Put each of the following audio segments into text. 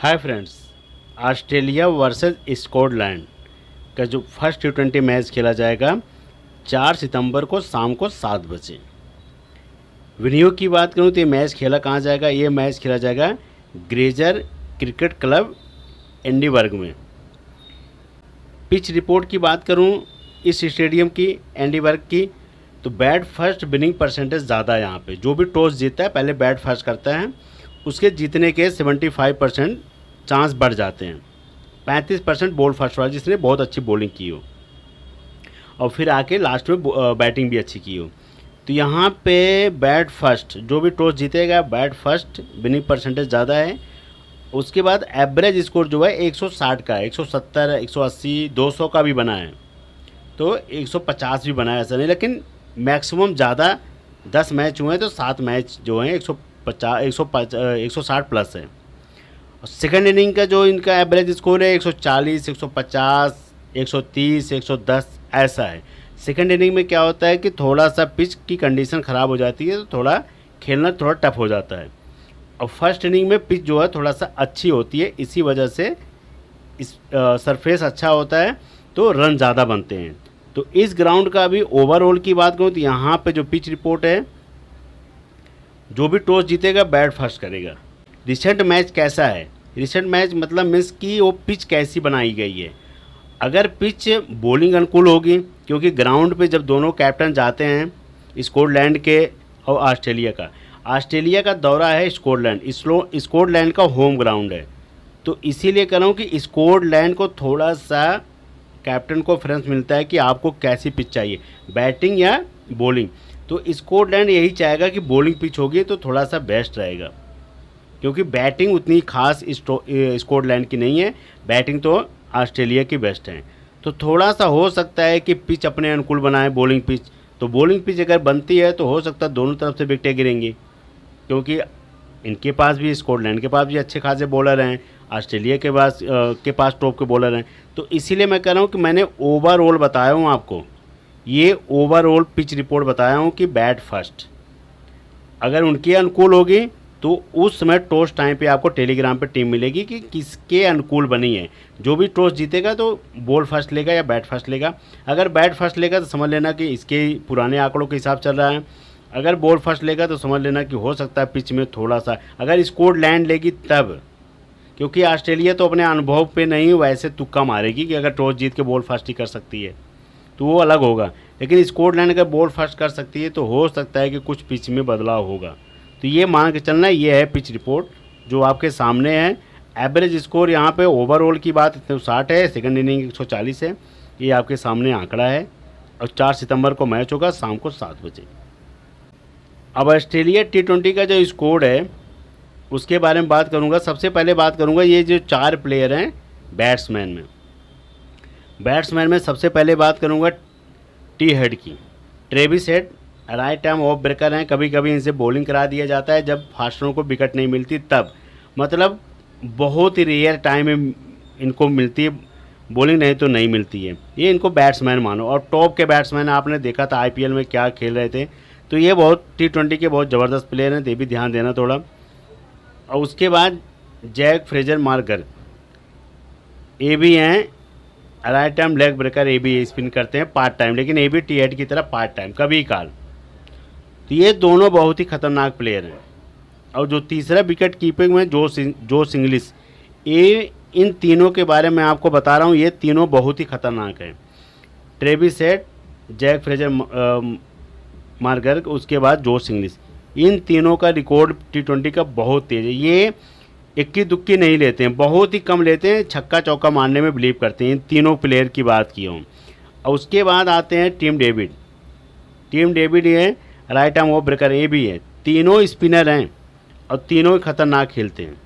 Hi friends, Australia versus Scotland का जो first T20 match खेला जाएगा 4 सितंबर को शाम को 7 बजे। वेन्यू की बात करूं तो ये मैच खेला कहाँ जाएगा? ये मैच खेला जाएगा ग्रेजर क्रिकेट क्लब एडिनबर्ग में। पिच रिपोर्ट की बात करूं इस स्टेडियम की एडिनबर्ग की, तो बैट फर्स्ट विनिंग परसेंटेज ज़्यादा है। यहाँ पे जो भी टॉस जीतता है पहले बैट फर्स्ट करता है, उसके जीतने के 75% चांस बढ़ जाते हैं। 35% बॉल फर्स्ट वाला जिसने बहुत अच्छी बॉलिंग की हो और फिर आके लास्ट में बैटिंग भी अच्छी की हो। तो यहाँ पे बैट फर्स्ट जो भी टॉस जीतेगा बैट फर्स्ट विनिंग परसेंटेज ज़्यादा है। उसके बाद एवरेज स्कोर जो है 160 का है, 170, 180, 200 का भी बना है, तो 150 भी बना है, ऐसा नहीं। लेकिन मैक्सिमम ज़्यादा 10 मैच हुए हैं तो 7 मैच जो हैं 160 प्लस है। और सेकेंड इनिंग का जो इनका एवरेज स्कोर है 140, 150, 130, 110 ऐसा है। सेकेंड इनिंग में क्या होता है कि थोड़ा सा पिच की कंडीशन ख़राब हो जाती है, तो थोड़ा खेलना थोड़ा टफ हो जाता है। और फर्स्ट इनिंग में पिच जो है थोड़ा सा अच्छी होती है, इसी वजह से इस सरफेस अच्छा होता है तो रन ज़्यादा बनते हैं। तो इस ग्राउंड का अभी ओवरऑल की बात करूँ तो यहाँ पे जो पिच रिपोर्ट है, जो भी टॉस जीतेगा बैट फर्स्ट करेगा। रिसेंट मैच कैसा है? रिसेंट मैच मतलब मीन्स कि वो पिच कैसी बनाई गई है। अगर पिच बॉलिंग अनुकूल होगी, क्योंकि ग्राउंड पे जब दोनों कैप्टन जाते हैं स्कॉटलैंड के और ऑस्ट्रेलिया का दौरा है स्कॉटलैंड, स्कॉटलैंड का होम ग्राउंड है, तो इसीलिए कह रहा हूँ कि स्कॉटलैंड को थोड़ा सा कैप्टन को प्रेफरेंस मिलता है कि आपको कैसी पिच चाहिए, बैटिंग या बॉलिंग। तो स्कॉटलैंड यही चाहेगा कि बॉलिंग पिच होगी तो थोड़ा सा बेस्ट रहेगा, क्योंकि बैटिंग उतनी खास स्कॉटलैंड की नहीं है, बैटिंग तो ऑस्ट्रेलिया की बेस्ट है। तो थोड़ा सा हो सकता है कि पिच अपने अनुकूल बनाए बॉलिंग पिच, तो बॉलिंग पिच अगर बनती है तो हो सकता है दोनों तरफ से विकेटें गिरेंगी, क्योंकि इनके पास भी स्कॉटलैंड के पास भी अच्छे खासे बॉलर हैं, ऑस्ट्रेलिया के पास टॉप के बॉलर हैं। तो इसीलिए मैं कह रहा हूँ कि मैंने ओवरऑल बताया हूँ आपको, ये ओवरऑल पिच रिपोर्ट बताया हूँ कि बैट फर्स्ट अगर उनके अनुकूल होगी तो उस समय टॉस टाइम पे आपको टेलीग्राम पे टीम मिलेगी कि किसके अनुकूल बनी है। जो भी टॉस जीतेगा तो बॉल फर्स्ट लेगा या बैट फर्स्ट लेगा। अगर बैट फर्स्ट लेगा तो समझ लेना कि इसके पुराने आंकड़ों के हिसाब चल रहा है। अगर बॉल फर्स्ट लेगा तो समझ लेना कि हो सकता है पिच में थोड़ा सा, अगर स्कॉटलैंड लेगी तब, क्योंकि ऑस्ट्रेलिया तो अपने अनुभव पे नहीं वैसे तुक्का मारेगी कि अगर टॉस जीत के बॉल फर्स्ट ही कर सकती है तो वो अलग होगा। लेकिन स्कॉटलैंड अगर बॉल फर्स्ट कर सकती है तो हो सकता है कि कुछ पिच में बदलाव होगा। तो ये मान के चलना, ये है पिच रिपोर्ट जो आपके सामने है। एवरेज स्कोर यहाँ पे ओवरऑल की बात 160 है, सेकंड इनिंग 140 है, ये आपके सामने आंकड़ा है। और 4 सितंबर को मैच होगा शाम को 7 बजे। अब ऑस्ट्रेलिया T20 का जो स्कोर है उसके बारे में बात करूँगा। सबसे पहले बात करूँगा ये जो 4 प्लेयर हैं बैट्समैन में सबसे पहले बात करूँगा टी हेड की। Travis head right arm of breaker हैं, कभी कभी इनसे बॉलिंग करा दिया जाता है जब फास्टरों को विकेट नहीं मिलती तब, मतलब बहुत ही रेयर टाइम में इनको मिलती है बॉलिंग, नहीं तो नहीं मिलती है। ये इनको बैट्समैन मानो, और टॉप के बैट्समैन आपने देखा था IPL में क्या खेल रहे थे, तो ये बहुत T20 के बहुत ज़बरदस्त प्लेयर हैं, ये भी ध्यान देना थोड़ा। और उसके बाद जैक फ्रेजर मार्गर, ये भी हैं राइट आर्म लेग ब्रेकर, ये भी स्पिन करते हैं पार्ट टाइम, लेकिन ये भी टी हेड की तरह पार्ट टाइम कभी काल। तो ये दोनों बहुत ही खतरनाक प्लेयर हैं। और जो तीसरा विकेट कीपिंग में जोश इंग्लिश, ये इन तीनों के बारे में आपको बता रहा हूँ, ये तीनों बहुत ही खतरनाक हैं। Travis head, Jack Fraser McGurk, उसके बाद जोश इंग्लिश, इन तीनों का रिकॉर्ड T20 का बहुत तेज़ है। ये इक्की दुक्की नहीं लेते हैं, बहुत ही कम लेते हैं, छक्का चौका मारने में बिलीव करते हैं। इन तीनों प्लेयर की बात की हूँ। और उसके बाद आते हैं टीम डेविड ये राइट आर्म ऑफ ब्रेकर, ये भी है। तीनों स्पिनर हैं और तीनों ही खतरनाक खेलते हैं।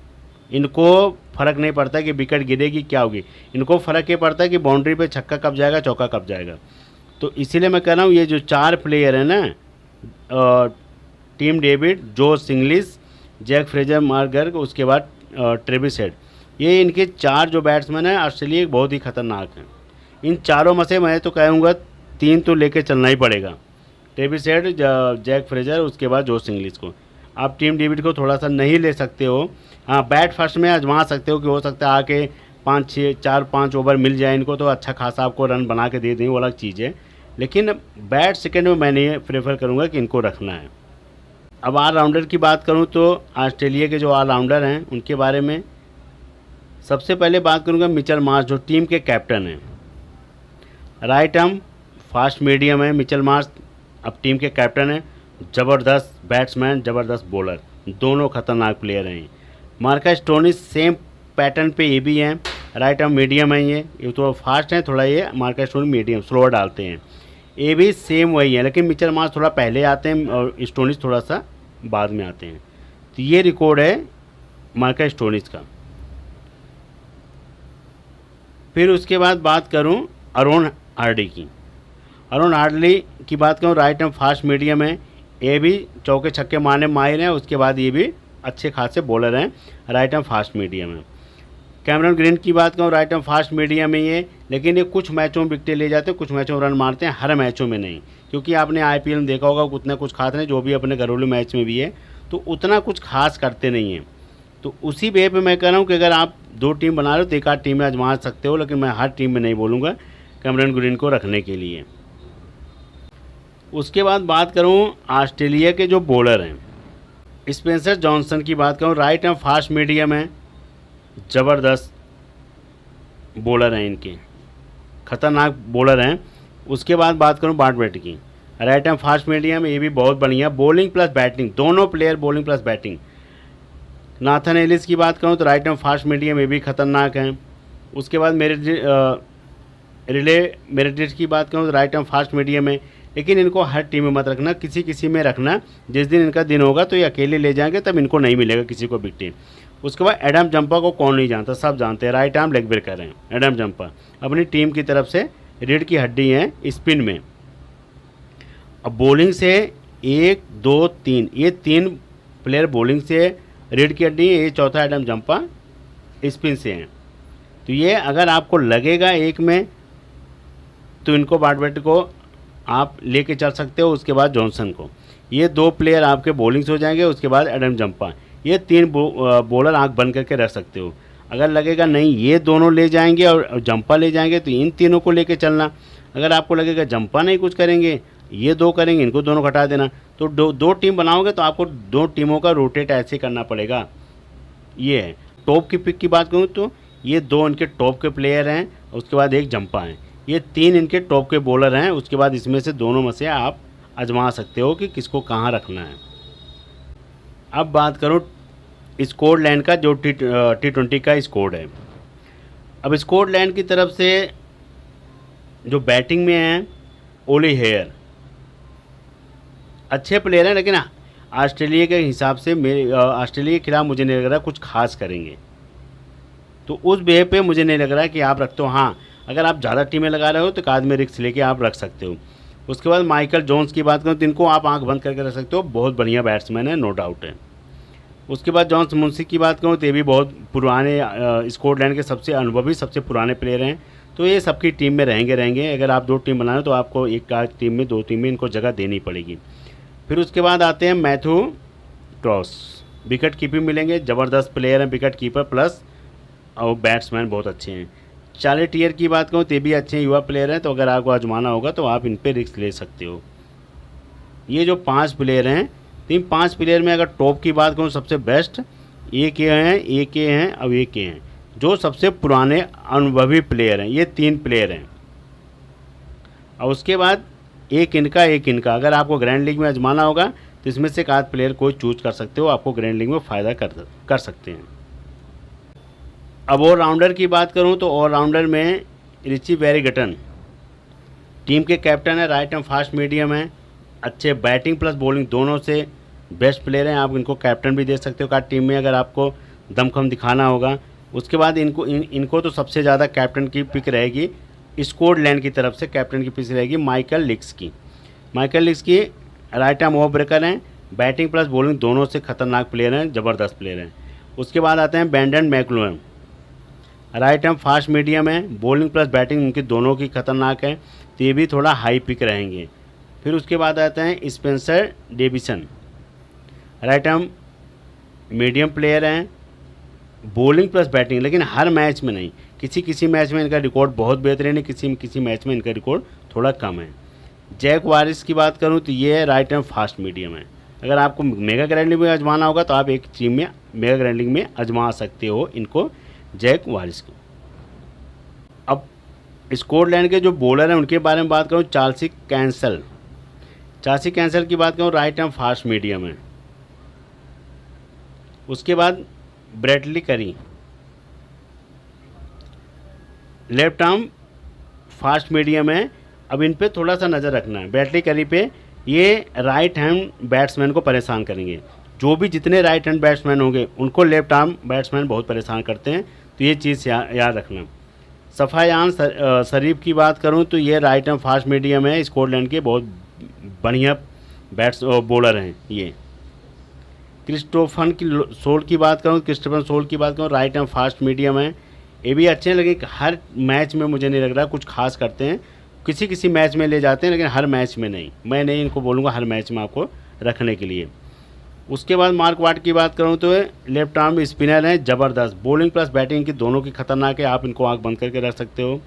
इनको फ़र्क नहीं पड़ता कि विकेट गिरेगी क्या होगी, इनको फ़र्क ये पड़ता है कि बाउंड्री पे छक्का कब जाएगा चौका कब जाएगा। तो इसीलिए मैं कह रहा हूँ ये जो 4 प्लेयर हैं ना, Tim David, Josh Inglis, Jake Fraser McGurk, उसके बाद ट्रेविस हेड, ये इनके 4 जो बैट्समैन हैं ऑस्ट्रेलिया के बहुत ही खतरनाक हैं। इन चारों में से मैं तो कहूँगा 3 तो लेके चलना ही पड़ेगा, ट्रेविस हेड, जैक फ्रेजर, उसके बाद जोश इंग्लिश को। आप टीम डेविड को थोड़ा सा नहीं ले सकते हो। हाँ, बैट फर्स्ट में आजमा सकते हो कि हो सकता है आके 4-5 ओवर मिल जाए इनको तो अच्छा खासा आपको रन बना के दे दें, वो अलग चीज़ है। लेकिन बैट सेकंड में मैं नहीं प्रेफर करूँगा कि इनको रखना है। अब ऑलराउंडर की बात करूँ तो ऑस्ट्रेलिया के जो ऑलराउंडर हैं उनके बारे में सबसे पहले बात करूँगा मिचेल मार्श, जो टीम के कैप्टन हैं। राइट आर्म फास्ट मीडियम है मिचेल मार्श, अब टीम के कैप्टन हैं। ज़बरदस्त बैट्समैन, ज़बरदस्त बॉलर, दोनों खतरनाक प्लेयर हैं। मार्कस स्टोनिस सेम पैटर्न पे ये भी हैं, राइट आर्म मीडियम है। ये थोड़ा फास्ट है, थोड़ा ये मार्कस स्टोनिस मीडियम स्लोअर डालते हैं। ये भी सेम वही है, लेकिन मिचेल मार्श थोड़ा पहले आते हैं और स्टोनिस थोड़ा सा बाद में आते हैं। तो ये रिकॉर्ड है मार्कस स्टोनिस का। फिर उसके बाद बात करूं अरोन हार्डी की। अरोन हार्डी की बात करूं, राइट आर्म फास्ट मीडियम है। ये भी चौके छक्के मारने माहिर हैं, उसके बाद ये भी अच्छे खासे बॉलर हैं, राइट आर्म फास्ट मीडियम है। कैमरन ग्रीन की बात करूँ, राइट आर्म फास्ट मीडियम है ये, लेकिन ये कुछ मैचों में विकेटें ले जाते हैं, कुछ मैचों में रन मारते हैं, हर मैचों में नहीं। क्योंकि आपने आईपीएल में देखा होगा उतना कुछ खास नहीं, जो भी अपने घरेलू मैच में भी है तो उतना कुछ खास करते नहीं हैं। तो उसी वे पे मैं कह रहा हूँ कि अगर आप 2 टीम बना रहे हो तो एक आध टीम में आजमा सकते हो, लेकिन मैं हर टीम में नहीं बोलूँगा कैमरन ग्रीन को रखने के लिए। उसके बाद बात करूँ ऑस्ट्रेलिया के जो बॉलर हैं, स्पेंसर जॉनसन की बात करूँ, राइट आर्म फास्ट मीडियम है, ज़बरदस्त बॉलर हैं, इनके खतरनाक बॉलर हैं। उसके बाद बात करूँ बार्टवेट की, राइट आर्म फास्ट मीडियम, ये भी बहुत बढ़िया, बॉलिंग प्लस बैटिंग, दोनों player bowling plus batting. Nathan Ellis की बात करूँ तो राइट आर्म फास्ट मीडियम, ये भी खतरनाक हैं। उसके बाद मेरिडिस की बात करूँ तो राइट आर्म फास्ट मीडियम है, लेकिन इनको हर टीम में मत रखना, किसी किसी में रखना। जिस दिन इनका दिन होगा तो ये अकेले ले जाएंगे, तब इनको नहीं मिलेगा किसी को विकेट। उसके बाद एडम जंपा को कौन नहीं जानता, सब जानते हैं, राइट आर्म लेग ब्रेकर हैं एडम जंपा, अपनी टीम की तरफ से रीढ़ की हड्डी हैं स्पिन में। अब बॉलिंग से 1 2 3, ये 3 प्लेयर बॉलिंग से रीढ़ की हड्डी है, ये चौथा एडम जंपा स्पिन से हैं। तो ये अगर आपको लगेगा एक में तो इनको बार्टवेट को आप लेके चल सकते हो। उसके बाद जॉनसन को, ये 2 प्लेयर आपके बॉलिंग से हो जाएंगे। उसके बाद एडम जंपा, ये 3 बॉलर आंख बंद करके रख सकते हो। अगर लगेगा नहीं ये दोनों ले जाएंगे और जंपा ले जाएंगे तो इन तीनों को लेके चलना। अगर आपको लगेगा जंपा नहीं कुछ करेंगे, ये 2 करेंगे, इनको दोनों हटा देना। तो 2 टीम बनाओगे तो आपको 2 टीमों का रोटेट ऐसे करना पड़ेगा। ये है टॉप की पिक की बात करूँ तो ये 2 इनके टॉप के प्लेयर हैं, उसके बाद एक जंपा है, ये 3 इनके टॉप के बॉलर हैं। उसके बाद इसमें से दोनों में से आप आजमा सकते हो कि किसको कहाँ रखना है। अब बात करूँ स्कॉटलैंड का, जो T20 का स्कोर है। अब स्कॉटलैंड की तरफ से जो बैटिंग में हैं ओली हेयर, अच्छे प्लेयर हैं, लेकिन ऑस्ट्रेलिया के हिसाब से ऑस्ट्रेलिया के खिलाफ मुझे नहीं लग रहा कुछ खास करेंगे। तो उस वे पे मुझे नहीं लग रहा है कि आप रखते हो। हाँ, अगर आप ज़्यादा टीमें लगा रहे हो तो एक आदमी रिस्क लेके आप रख सकते हो। उसके बाद माइकल जोन्स की बात करूँ तो इनको आप आंख बंद करके रख सकते हो, बहुत बढ़िया बैट्समैन है, नो डाउट है। उसके बाद जॉन्स मुंशी की बात करूँ तो ये भी बहुत पुराने स्कॉटलैंड के सबसे अनुभवी, सबसे पुराने प्लेयर हैं। तो ये सबकी टीम में रहेंगे। अगर आप 2 टीम बनाए तो आपको एक टीम में 2 टीम में इनको जगह देनी पड़ेगी। फिर उसके बाद आते हैं मैथ्यू क्रॉस, विकेट कीपिंग मिलेंगे, ज़बरदस्त प्लेयर हैं, विकेट कीपर प्लस और बैट्समैन बहुत अच्छे हैं। चार्ली टियर की बात करूँ तो ये भी अच्छे हैं, युवा प्लेयर हैं, तो अगर आपको आजमाना होगा तो आप इन पर रिस्क ले सकते हो। ये जो 5 प्लेयर हैं, 5 प्लेयर में अगर टॉप की बात करूँ सबसे बेस्ट एक ये हैं और एक ये हैं, जो सबसे पुराने अनुभवी प्लेयर हैं, ये 3 प्लेयर हैं। और उसके बाद एक इनका अगर आपको ग्रैंड लीग में आजमाना होगा तो इसमें से एक आध प्लेयर कोई चूज कर सकते हो, आपको ग्रैंड लीग में फ़ायदा कर सकते हैं। अब ऑलराउंडर की बात करूं तो ऑलराउंडर में रिची बैरिंगटन टीम के कैप्टन है, राइट आर्म फास्ट मीडियम है, अच्छे बैटिंग प्लस बॉलिंग दोनों से बेस्ट प्लेयर हैं। आप इनको कैप्टन भी दे सकते हो टीम में अगर आपको दमखम दिखाना होगा। उसके बाद इनको तो सबसे ज़्यादा कैप्टन की पिक रहेगी स्कॉटलैंड की तरफ से, कैप्टन की पिक रहेगी माइकल लिक्स की राइट आर्म ऑफ ब्रेकर हैं, बैटिंग प्लस बॉलिंग दोनों से खतरनाक प्लेयर हैं, ज़बरदस्त प्लेयर हैं। उसके बाद आते हैं Brendan McLuhan, right arm fast medium है, बॉलिंग प्लस बैटिंग उनकी दोनों की खतरनाक है, तो ये भी थोड़ा हाई पिक रहेंगे। फिर उसके बाद आते हैं Spencer Davison, right arm medium player हैं, बॉलिंग प्लस बैटिंग, लेकिन हर मैच में नहीं, किसी किसी मैच में इनका रिकॉर्ड बहुत बेहतरीन है, किसी किसी मैच में इनका रिकॉर्ड थोड़ा कम है। जैक वारिस की बात करूं तो ये राइट आर्म फास्ट मीडियम है। अगर आपको मेगा ग्रैंडलिंग में आजमाना होगा तो आप एक टीम में मेगा ग्रैंडलिंग में आजमा सकते हो इनको, जैक वारिस को। अब स्कॉटलैंड के जो बॉलर हैं उनके बारे में बात करूँ, चार्ल्सी कैंसल की बात करूँ, राइट आर्म फास्ट मीडियम है। उसके बाद ब्रेडली करी, लेफ्ट आर्म फास्ट मीडियम है। अब इन पे थोड़ा सा नज़र रखना है, ब्रेडली करी पे, ये राइट हैंड बैट्समैन को परेशान करेंगे। जो भी जितने राइट हैंड बैट्समैन होंगे उनको लेफ्ट आर्म बैट्समैन बहुत परेशान करते हैं, तो ये चीज़ याद रखना। सफ़ायान शरीफ की बात करूं तो ये राइट आर्म फास्ट मीडियम है, स्कॉटलैंड के बहुत बढ़िया बॉलर हैं ये। क्रिस्टोफर सोल की बात करूं, राइट आर्म फास्ट मीडियम है, ये भी अच्छे हैं, लेकिन हर मैच में मुझे नहीं लग रहा कुछ खास करते हैं। किसी किसी मैच में ले जाते हैं, लेकिन हर मैच में नहीं। मैं नहीं इनको बोलूँगा हर मैच में आपको रखने के लिए। उसके बाद मार्क वाट की बात करूं तो लेफ्ट आर्म स्पिनर हैं, ज़बरदस्त, बॉलिंग प्लस बैटिंग की दोनों की खतरनाक है, आप इनको आंख बंद करके रख सकते हो।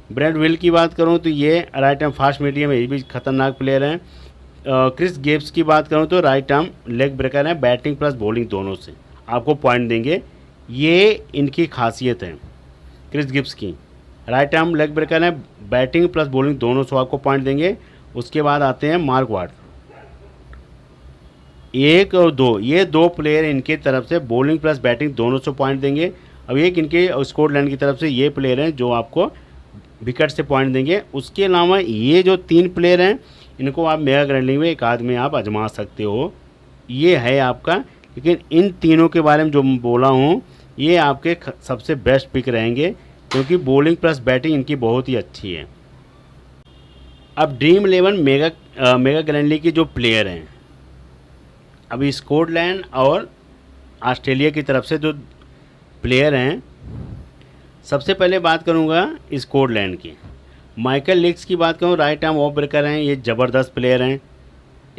ब्रेड विल की बात करूं तो ये राइट आर्म फास्ट मीडियम है, ये भी खतरनाक प्लेयर हैं। क्रिस गेब्स की बात करूं तो राइट आर्म लेग ब्रेकर हैं, बैटिंग प्लस बॉलिंग दोनों से आपको पॉइंट देंगे, ये इनकी खासियत है। क्रिस गिब्स की राइट आर्म लेग ब्रेकर है, बैटिंग प्लस बॉलिंग दोनों से आपको पॉइंट देंगे। उसके बाद आते हैं मार्क वाट, 1 और 2, ये 2 प्लेयर इनके तरफ से बॉलिंग प्लस बैटिंग दोनों से पॉइंट देंगे। अब एक इनके स्कॉटलैंड की तरफ से ये प्लेयर हैं जो आपको विकेट से पॉइंट देंगे। उसके अलावा ये जो 3 प्लेयर हैं इनको आप मेगा ग्रैंडलिंग में एक आध में आप आजमा सकते हो, ये है आपका। लेकिन इन तीनों के बारे में जो बोला हूँ ये आपके सबसे बेस्ट पिक रहेंगे, क्योंकि बॉलिंग प्लस बैटिंग इनकी बहुत ही अच्छी है। अब ड्रीम 11 मेगा ग्रैंडलिंग की जो प्लेयर हैं, अभी स्कॉटलैंड और ऑस्ट्रेलिया की तरफ से जो प्लेयर हैं, सबसे पहले बात करूंगा स्कॉटलैंड की। माइकल लिक्स की बात करूं, राइट आर्म ऑफ ब्रेकर हैं, ये ज़बरदस्त प्लेयर हैं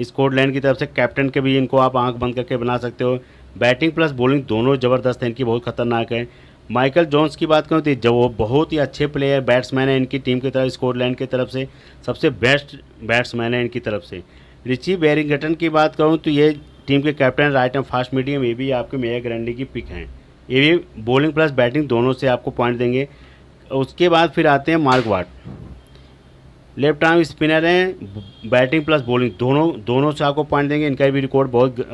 स्कॉटलैंड की तरफ से, कैप्टन के भी इनको आप आंख बंद करके बना सकते हो। बैटिंग प्लस बॉलिंग दोनों ज़बरदस्त हैं, इनकी बहुत खतरनाक है। माइकल जोन्स की बात करूँ तो जो वो बहुत ही अच्छे प्लेयर बैट्समैन है इनकी टीम की तरफ, स्कॉटलैंड की तरफ से सबसे बेस्ट बैट्समैन है इनकी तरफ से। रिची बैरिंगटन की बात करूँ तो ये टीम के captain, right arm fast medium, ये भी आपके मेगा ग्रैंडलिंग की पिक हैं, ये भी बॉलिंग प्लस बैटिंग दोनों से आपको पॉइंट देंगे। उसके बाद फिर आते हैं Mark Watt, left arm spinner हैं, बैटिंग प्लस बॉलिंग दोनों से आपको पॉइंट देंगे, इनका भी रिकॉर्ड बहुत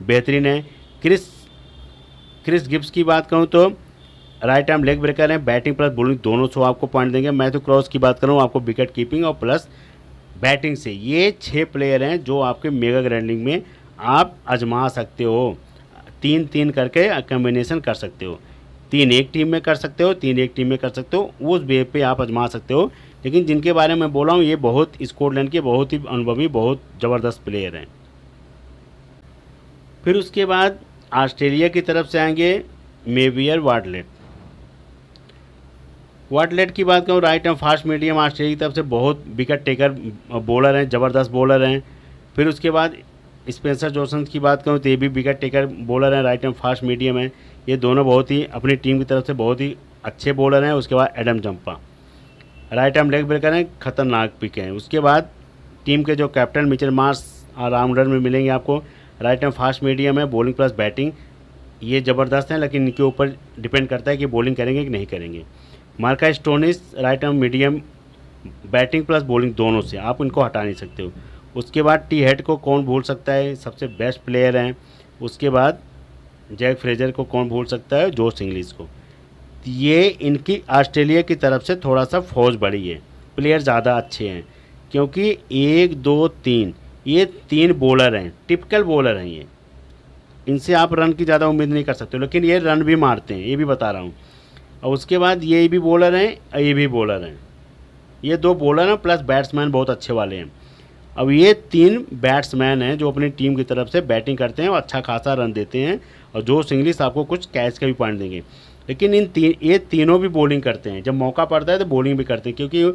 बेहतरीन है। क्रिस गिब्स की बात करूं तो राइट आर्म लेग ब्रेकर हैं, बैटिंग प्लस बॉलिंग दोनों से आपको पॉइंट देंगे। मैथ्यू क्रॉस की बात करूं आपको विकेट कीपिंग और प्लस बैटिंग से, ये 6 प्लेयर हैं जो आपके मेगा ग्रैंडलिंग में आप आजमा सकते हो। 3-3 करके कॉम्बिनेशन कर सकते हो, 3 एक टीम में कर सकते हो, 3 एक टीम में कर सकते हो, उस वे पे आप आजमा सकते हो। लेकिन जिनके बारे में बोला हूँ ये बहुत स्कॉटलैंड के बहुत ही अनुभवी, बहुत ज़बरदस्त प्लेयर हैं। फिर उसके बाद ऑस्ट्रेलिया की तरफ से आएंगे मेवियर वाटलेट की बात करूँ, right arm fast medium, Australia की तरफ से बहुत विकेट टेकर बॉलर हैं, ज़बरदस्त बॉलर हैं। फिर उसके बाद स्पेंसर जॉनसन की बात करूँ तो ये भी विकेट टेकर बॉलर हैं, राइट आर्म फास्ट मीडियम है, ये दोनों बहुत ही अपनी टीम की तरफ से बहुत ही अच्छे बॉलर हैं। उसके बाद Adam Zampa, right arm leg breaker हैं, खतरनाक पिक हैं। उसके बाद टीम के जो कैप्टन मिचेल मार्श ऑलराउंडर में मिलेंगे आपको, राइट आर्म फास्ट मीडियम है, बॉलिंग प्लस बैटिंग, ये ज़बरदस्त हैं, लेकिन इनके ऊपर डिपेंड करता है कि बॉलिंग करेंगे कि नहीं करेंगे। Marcus Stoinis, right arm medium, batting plus bowling दोनों से, आप इनको हटा नहीं सकते हो। उसके बाद टी हेड को कौन भूल सकता है, सबसे बेस्ट प्लेयर हैं। उसके बाद जैक फ्रेजर को कौन भूल सकता है, जोश इंग्लिश को। ये इनकी ऑस्ट्रेलिया की तरफ से थोड़ा सा फौज बढ़ी है, प्लेयर ज़्यादा अच्छे हैं, क्योंकि 1 2 3 ये 3 बॉलर हैं, टिपिकल बॉलर हैं ये, इनसे आप रन की ज़्यादा उम्मीद नहीं कर सकते, लेकिन ये रन भी मारते हैं, ये भी बता रहा हूँ। और उसके बाद ये भी बॉलर हैं, ये भी बॉलर हैं, ये 2 बॉलर हैं प्लस बैट्समैन बहुत अच्छे वाले हैं। अब ये 3 बैट्समैन हैं जो अपनी टीम की तरफ से बैटिंग करते हैं और अच्छा खासा रन देते हैं, और जोश इंग्लिश आपको कुछ कैच का भी पॉइंट देंगे। लेकिन ये तीनों भी बॉलिंग करते हैं, जब मौका पड़ता है तो बॉलिंग भी करते हैं, क्योंकि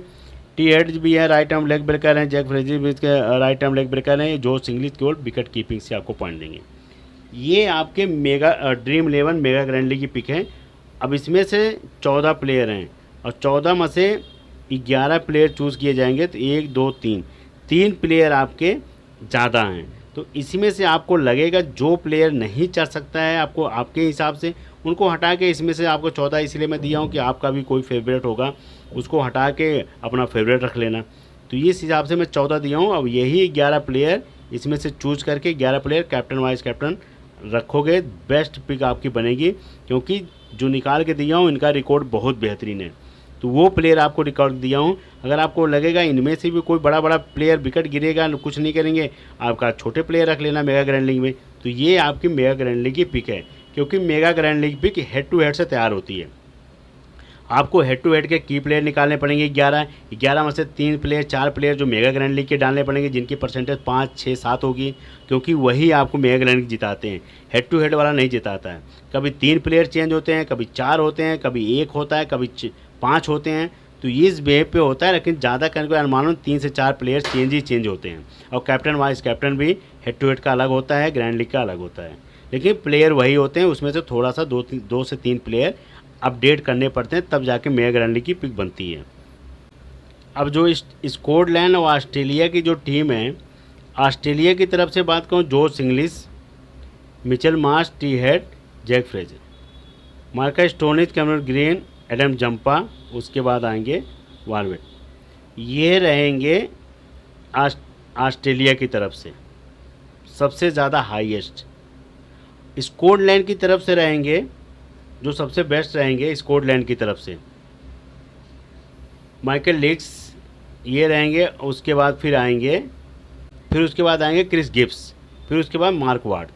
टी हेड भी है, राइट आर्म लेग ब्रेकर हैं, जैक फ्रेजर भी राइट आर्म लेग ब्रेकर हैं, जोश इंग्लिश केवल विकेट कीपिंग से आपको पॉइंट देंगे। ये आपके mega dream 11 mega grand league की पिक है। अब इसमें से 14 प्लेयर हैं और 14 में से 11 प्लेयर चूज़ किए जाएंगे। तो 1 2 3 3 प्लेयर आपके ज़्यादा हैं। तो इसमें से आपको लगेगा जो प्लेयर नहीं चढ़ सकता है आपको आपके हिसाब से उनको हटा के, इसमें से आपको 14 इसलिए मैं दिया हूँ कि आपका भी कोई फेवरेट होगा उसको हटा के अपना फेवरेट रख लेना। तो इस हिसाब से मैं 14 दिया हूँ। अब यही 11 प्लेयर इसमें से चूज़ करके 11 प्लेयर कैप्टन वाइस कैप्टन रखोगे, बेस्ट पिक आपकी बनेगी। क्योंकि जो निकाल के दिया हूँ इनका रिकॉर्ड बहुत बेहतरीन है। तो वो प्लेयर आपको रिकॉर्ड दिया हूँ। अगर आपको लगेगा इनमें से भी कोई बड़ा बड़ा प्लेयर विकेट गिरेगा कुछ नहीं करेंगे, आपका छोटे प्लेयर रख लेना मेगा ग्रैंड लीग में। तो ये आपकी मेगा ग्रैंड लीग की पिक है। क्योंकि mega grand league pick head to head से तैयार होती है। आपको हेड टू हेड के की प्लेयर निकालने पड़ेंगे 11 में से 3 प्लेयर 4 प्लेयर जो मेगा ग्रैंड लीग के डालने पड़ेंगे, जिनकी परसेंटेज 5 6 7 होगी। क्योंकि वही आपको मेगा ग्रैंड लीग जिताते हैं, हेड टू हेड वाला नहीं जिताता है। कभी 3 प्लेयर चेंज होते हैं, कभी 4 होते हैं, कभी 1 होता है, कभी 5 होते हैं। तो इस वे पे होता है। लेकिन ज़्यादा करके अनुमानन 3 से 4 प्लेयर चेंज होते हैं। और कैप्टन वाइस कैप्टन भी हेड टू हेड का अलग होता है, ग्रैंड लीग का अलग होता है। लेकिन प्लेयर वही होते हैं, उसमें से थोड़ा सा 2 से 3 प्लेयर अपडेट करने पड़ते हैं, तब जाके मेगा ग्रैंड लीग की पिक बनती है। अब जो स्कॉटलैंड और ऑस्ट्रेलिया की जो टीम है, ऑस्ट्रेलिया की तरफ से बात करूँ, Josh Inglis, Mitchell Marsh, T Head, Jack Fraser, Marcus Stoinis, Cameron Green, Adam Zampa, उसके बाद आएंगे वालवेट। ये रहेंगे ऑस्ट्रेलिया की तरफ से सबसे ज़्यादा हाईएस्ट। स्कॉटलैंड की तरफ से रहेंगे जो सबसे बेस्ट रहेंगे, स्कॉटलैंड की तरफ से माइकल लिक्स, ये रहेंगे। उसके बाद फिर उसके बाद आएंगे क्रिस गिब्स, फिर उसके बाद मार्क वार्ड।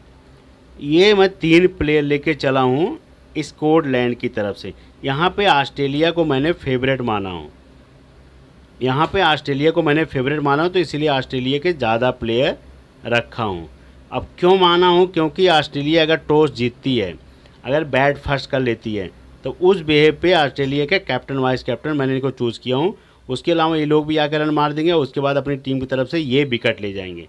ये मैं 3 प्लेयर लेके चला हूँ स्कॉटलैंड की तरफ से। यहाँ पे ऑस्ट्रेलिया को मैंने फेवरेट माना हूँ, तो इसलिए ऑस्ट्रेलिया के ज़्यादा प्लेयर रखा हूँ। अब क्यों माना हूँ? क्योंकि ऑस्ट्रेलिया अगर टॉस जीतती है, अगर बैट फर्स्ट कर लेती है, तो उस बिहेव पे ऑस्ट्रेलिया के कैप्टन वाइस कैप्टन मैंने इनको चूज़ किया हूँ। उसके अलावा ये लोग भी आकर रन मार देंगे, उसके बाद अपनी टीम की तरफ से ये विकेट ले जाएंगे।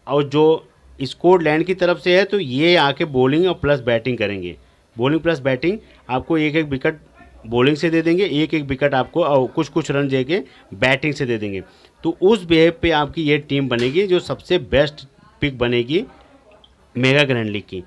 और जो स्कॉटलैंड की तरफ से है तो ये आके बॉलिंग और प्लस बैटिंग करेंगे। बॉलिंग प्लस बैटिंग आपको एक विकेट बॉलिंग से दे देंगे, एक विकेट आपको और कुछ रन देके बैटिंग से दे देंगे। तो उस बिहेव पे आपकी ये टीम बनेगी जो सबसे बेस्ट पिक बनेगी मेगा ग्रैंड लीग की।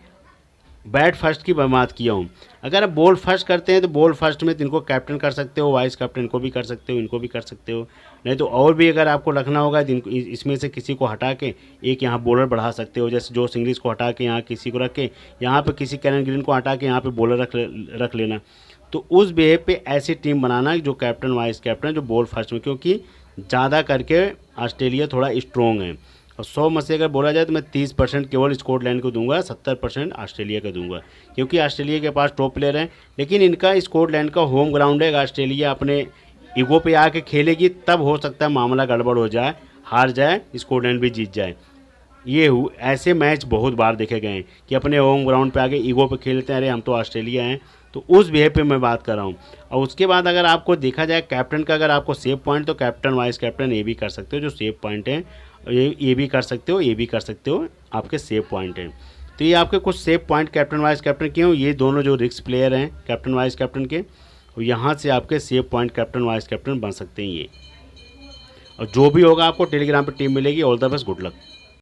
बैट फर्स्ट की मैं बात किया हूँ। अगर आप बॉल फर्स्ट करते हैं तो बॉल फर्स्ट में इनको कैप्टन कर सकते हो, वाइस कैप्टन को भी कर सकते हो, इनको भी कर सकते हो। नहीं तो और भी अगर आपको रखना होगा इसमें से किसी को हटा के एक यहाँ बॉलर बढ़ा सकते हो। जैसे जोश इंग्लिश को हटा के यहाँ किसी को रख के, यहाँ पे किसी कैरन ग्रीन को हटा के यहाँ पे बॉलर रख लेना। तो उस बिहेव पे ऐसी टीम बनाना जो कैप्टन वाइस कैप्टन जो बॉल फर्स्ट में, क्योंकि ज़्यादा करके ऑस्ट्रेलिया थोड़ा स्ट्रॉन्ग है। और 100 में से अगर बोला जाए तो मैं 30% केवल स्कॉटलैंड को दूंगा, 70% ऑस्ट्रेलिया को दूंगा। क्योंकि ऑस्ट्रेलिया के पास टॉप प्लेयर हैं, लेकिन इनका स्कॉटलैंड का होम ग्राउंड है। ऑस्ट्रेलिया अपने ईगो पे आके खेलेगी तब हो सकता है मामला गड़बड़ हो जाए, हार जाए, स्कॉटलैंड भी जीत जाए। ऐसे मैच बहुत बार देखे गए हैं कि अपने होम ग्राउंड पे आके ईगो पे खेलते हैं, अरे हम तो ऑस्ट्रेलिया हैं। तो उस बिहेव पे मैं बात कर रहा हूँ। और उसके बाद अगर आपको देखा जाए कैप्टन का, अगर आपको सेव पॉइंट, तो कैप्टन वाइस कैप्टन ये भी कर सकते हो जो सेव पॉइंट है, ये भी कर सकते हो, ये भी कर सकते हो, आपके सेव पॉइंट हैं। तो ये आपके कुछ save point captain vice captain के हो, ये दोनों जो रिस्क प्लेयर हैं कैप्टन वाइस कैप्टन के, और यहाँ से आपके save point captain vice captain बन सकते हैं ये। और जो भी होगा आपको टेलीग्राम पर टीम मिलेगी। All the best, good luck.